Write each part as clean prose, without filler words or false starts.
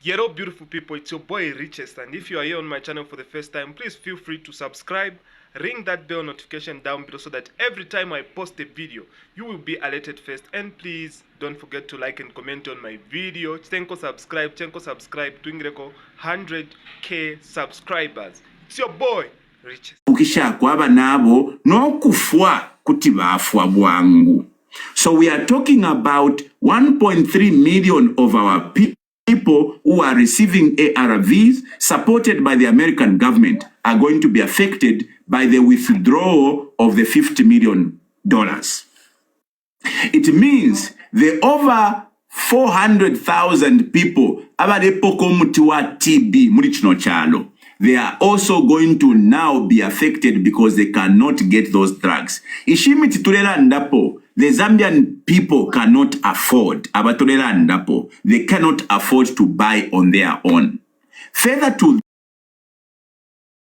Hello beautiful people, it's your boy Richest, and if you are here on my channel for the first time, please feel free to subscribe, ring that bell notification down below so that every time I post a video, you will be alerted first. And please don't forget to like and comment on my video. Chenko subscribe, twingireko 100k subscribers. It's your boy Richest. Ukisha kwaba nabo no kufwa kuti bafwa bwangu. So we are talking about 1.3 million of our people who are receiving ARVs supported by the American government are going to be affected by the withdrawal of the $50 million. It means the over 400,000 people TB chalo, they are also going to now be affected because they cannot get those drugs. Ishimiti turela ndapo, the Zambian people cannot afford, abaturela ndapo, they cannot afford to buy on their own. Further to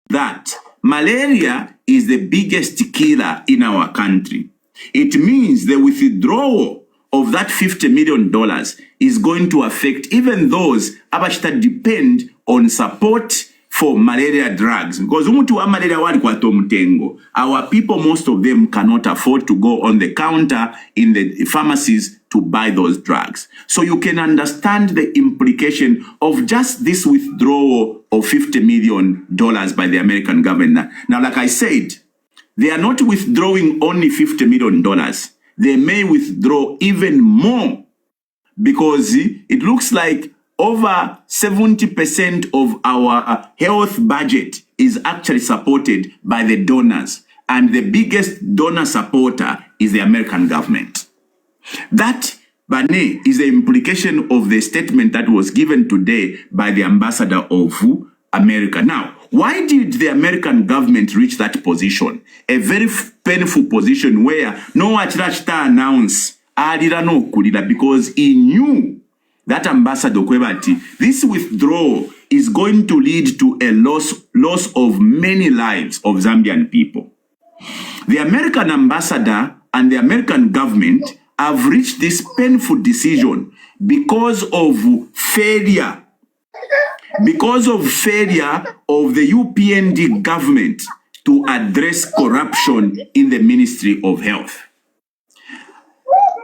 that, malaria is the biggest killer in our country. It means the withdrawal of that $50 million is going to affect even those that depend on support for malaria drugs. Because our people, most of them cannot afford to go on the counter in the pharmacies to buy those drugs. So you can understand the implication of just this withdrawal of $50 million by the American government. Now, like I said, they are not withdrawing only $50 million. They may withdraw even more because it looks like over 70% of our health budget is actually supported by the donors. And the biggest donor supporter is the American government. That, Bane, is the implication of the statement that was given today by the ambassador of America. Now, why did the American government reach that position? A very painful position where no Achirachta announced because he knew that ambassador Kwebati, this withdrawal is going to lead to a loss of many lives of Zambian people. The American ambassador and the American government have reached this painful decision because of failure of the UPND government to address corruption in the Ministry of Health.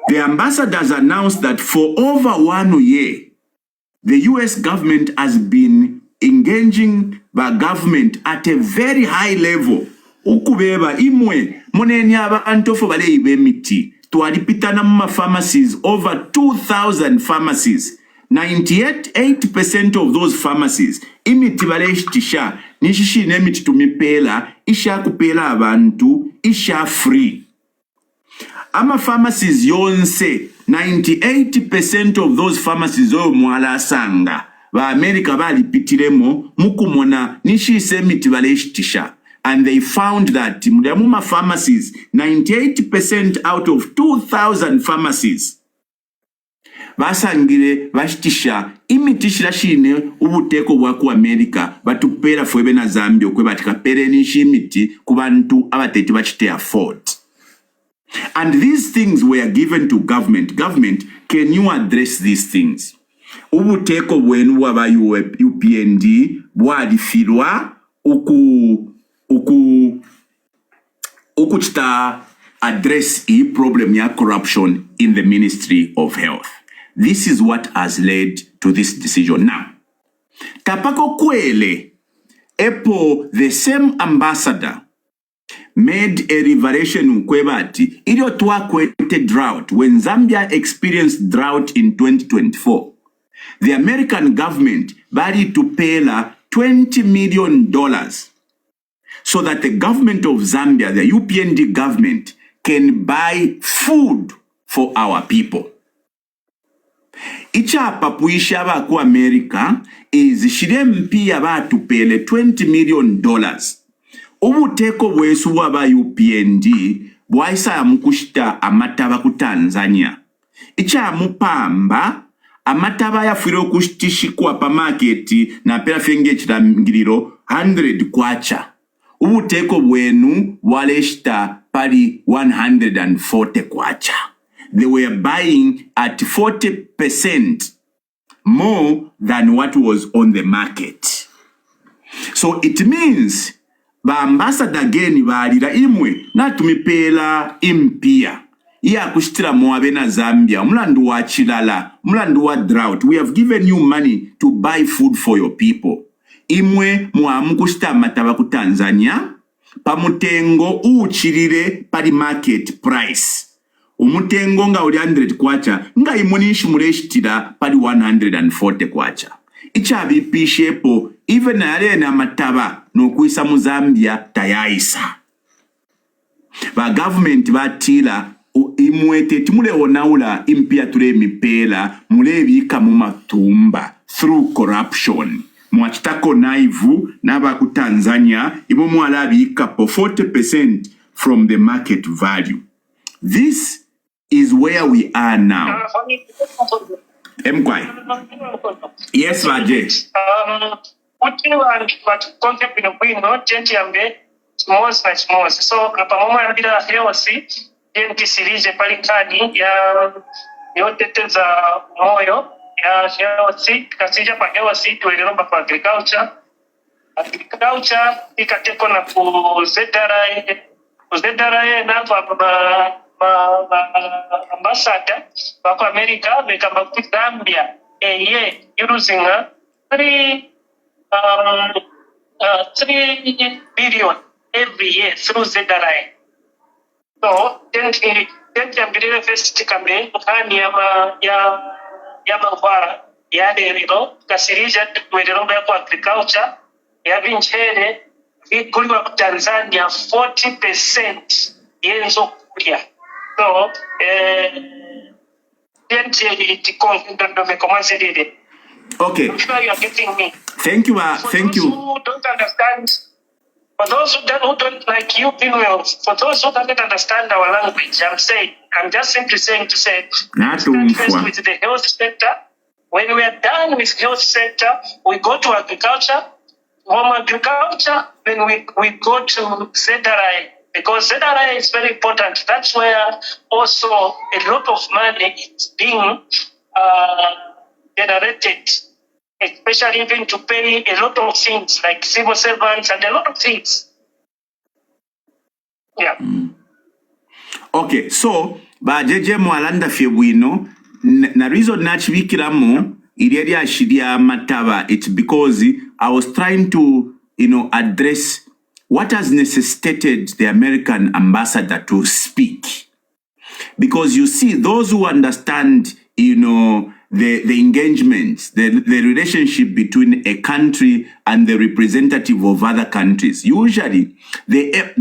The ambassadors announced that for over 1 year, the US government has been engaging the government at a very high level. Ukubeba imwe moneni aba antofo bale ibemiti tualipitana mma pharmacies, over 2,000 pharmacies. 98% of those pharmacies imiti bale ishtisha nishishi nemiti tumipela isha kupela abantu isha free. Ama pharmacies yonse, 98% of those pharmacies mwala sanga ba America bali pitiremo mukumona nishi semiti bale ishtisha. And they found that mudamuma pharmacies, 98% out of 2,000 pharmacies basangire bashtisha imitishira shine ubuteko bwa ku America batupera fwebe na Zambia kwe batikapere nishi imiti kubantu abateti bachite afford. And these things were given to government. Government, can you address these things? Ubuteko bwenu waba UPND bwadifirwa ukuchita address a problem ya corruption in the Ministry of Health. This is what has led to this decision. Now, Tapako Kwele, the same ambassador, made a revelation Kwebati, iliyotwa kwete drought. When Zambia experienced drought in 2024, the American government bari to pay $20 million so that the government of Zambia, the UPND government, can buy food for our people. Icha papuisha ba ku America is shirempi aba to pay $20 million. Ubuteko bwesu waba UPND bwaisa ya mkushita amataba ku Tanzania. Icha mupamba amataba ya firo kushtishi kwa pa marketi na pera fenge chitangiriro 100 kwacha. Ubuteko bwenu waleshta pari 140 kwacha. They were buying at 40% more than what was on the market. So it means ba ambassador again balira imwe natumipela impia iya kushitira muabe na Zambia mulandu wa chilala mulandu wa drought. We have given you money to buy food for your people. Imwe muamu kushita mataba ku Tanzania pamutengo uchirire pali market price. Umutengo nga uli 100 kwacha nga imunishi muleshitira pali 140 kwacha. Ichabipishepo even na mataba no kuisa mu Zambia tayaisa. Ba government batila imwete timule onaula impia ture mipela mulebika mu matumba through corruption. Mwachitako naivu naba ku Tanzania ibo mwalabika po 40% from the market value. This is where we are now. Mkwai. Yes, Vaje. What concept in a not change small. So, Kapamoma and Bida Heosi, Yenti series, a palikani, Yoteza Moyo, Heosi, Casija Heosi to a number for agriculture. Agriculture, Ikatekona for Zedara, Nava. Ambassador of America, they come up to Zambia a year using 3 billion every year through ZRI. So, then the first come in, Yamavara, Yaderino, Casirija, with the agriculture, Yavinchere, we could work Tanzania 40% years of Korea. So, okay. I'm sure you are getting me. Thank you. Thank you. Who don't understand, for those who don't like you, Binwell, for those who don't understand our language, I'm just simply saying to say, start first with the health sector. When we are done with health sector, we go to agriculture. From agriculture, then we go to ZRI. Because ZRI is very important. That's where also a lot of money is being generated, especially even to pay a lot of things like civil servants and a lot of things. Yeah. Okay, so ba jeje mwalanda febwino na reason nachibikiramo ilieri ashiria mataba. It's because I was trying to address what has necessitated the American ambassador to speak. Because you see, those who understand, the engagement, the relationship between a country and the representative of other countries, usually their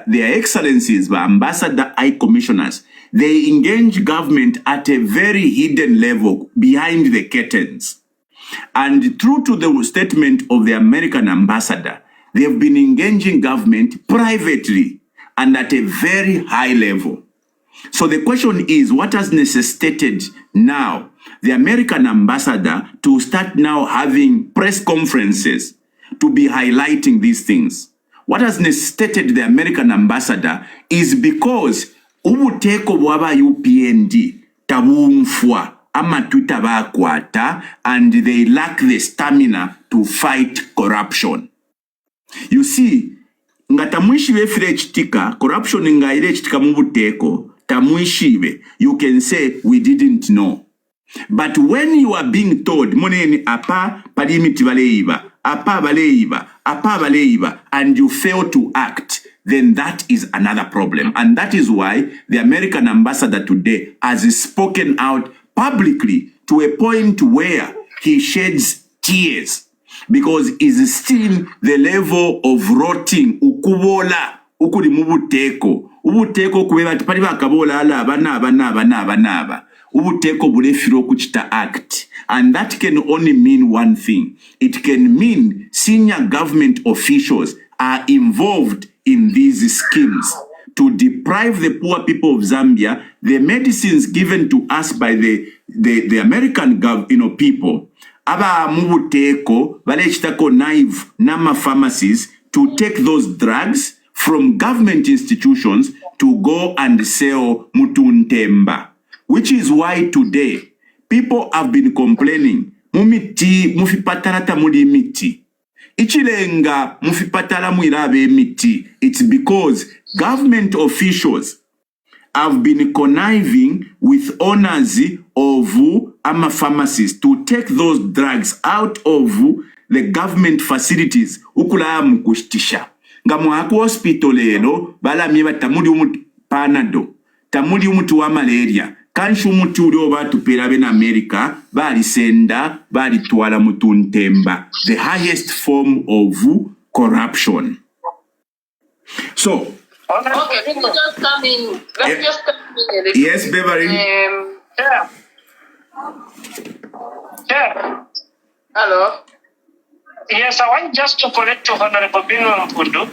excellencies, the ambassador, high commissioners, they engage government at a very hidden level behind the curtains. And true to the statement of the American ambassador, they have been engaging government privately and at a very high level. So the question is, what has necessitated now the American ambassador to start now having press conferences to be highlighting these things? What has necessitated the American ambassador is because ubuteko bwaba UPND tabumfwa ama tutabakwata, and they lack the stamina to fight corruption. You see, nga tamuishibe fire chitika, corruption nga ile chitika mubuteko, tamuishibe, you can say, we didn't know. But when you are being told, moneni apa palimiti baleiba, apa baleiba, and you fail to act, then that is another problem. And that is why the American ambassador today has spoken out publicly to a point where he sheds tears, because is still the level of rotting ukubola ukuli mubuteko kubeba tipali bakabola ala banaba ubuteko bulefiro kuchita act. And that can only mean one thing. It can mean senior government officials are involved in these schemes to deprive the poor people of Zambia the medicines given to us by the American people. Aba mubuteko balechitako naive nama pharmacies to take those drugs from government institutions to go and sell mutuntemba, which is why today people have been complaining. Mumiti, mufipatalata muli miti. Ichilenga mufipatala muirabe miti. It's because government officials have been conniving with owners of ama pharmacies to take those drugs out of the government facilities ukula mukushtisha. Nga mwaku hospital lero balamye batamuli umutu panado, tamuli umutu wa malaria, kanshi umutu uli obatupera bena America, bali senda, bali tuwala mutu ntemba. The highest form of corruption. So, okay, let me just come in. Let me just come in. Yes, Beverly. Yeah. Yeah. Hello. Yes, I want just to correct Honorable Binwell Mpundu.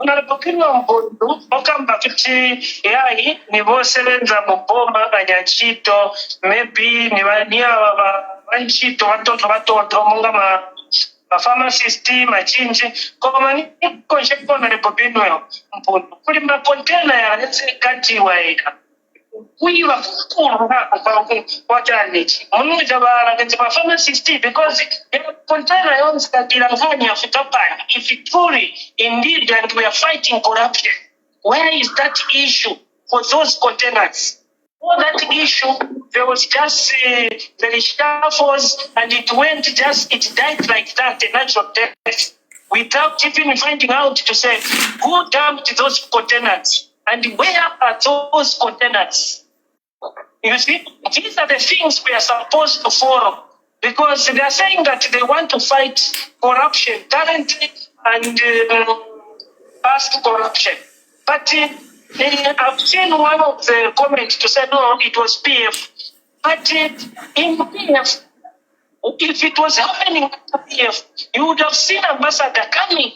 Honorable Binwell Mpundu, okamba kuti yayi nibo sebenza muboma banyachito, maybe niwania banchito watoto munga ma pharmacist machinji koma ni konsheko Honorable Binwell Mpundu kuli ma container ya nse kati waida kuiba kukuru kwa challenge munuja bara kati ma pharmacist because container yons katilanganya fitapani if it truly indeed and we are fighting corruption, where is that issue for those containers? For that issue, there was just the reshuffles and it died like that, a natural death, without even finding out to say who dumped those containers and where are those containers. You see, these are the things we are supposed to follow because they are saying that they want to fight corruption currently and past corruption. But I've seen one of the comments to say, no, it was PF. But in PF, if it was happening at PF, you would have seen Ambassador coming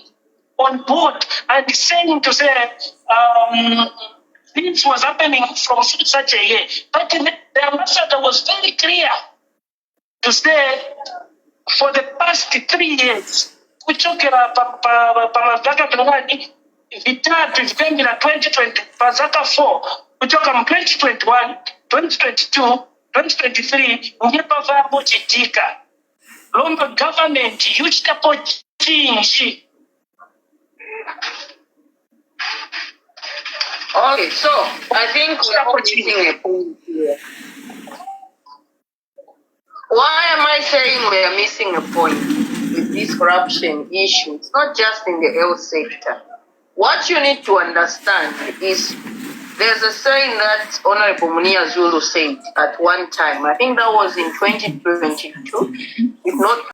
on board and saying to say, this was happening from such a year. But the ambassador was very clear to say, for the past 3 years, kuchokera pamazaka tunani vitatu vikengila 2020 pazaka 4 kutoka 2021 2022 2023 ngepa vabo chitika lomba government yuchitapo chinji. Okay, so I think we're all missing a point here. Why am I saying we are missing a point with this corruption issue? It's not just in the health sector. What you need to understand is there's a saying that Honorable Munia Zulu said at one time. I think that was in 2022, if not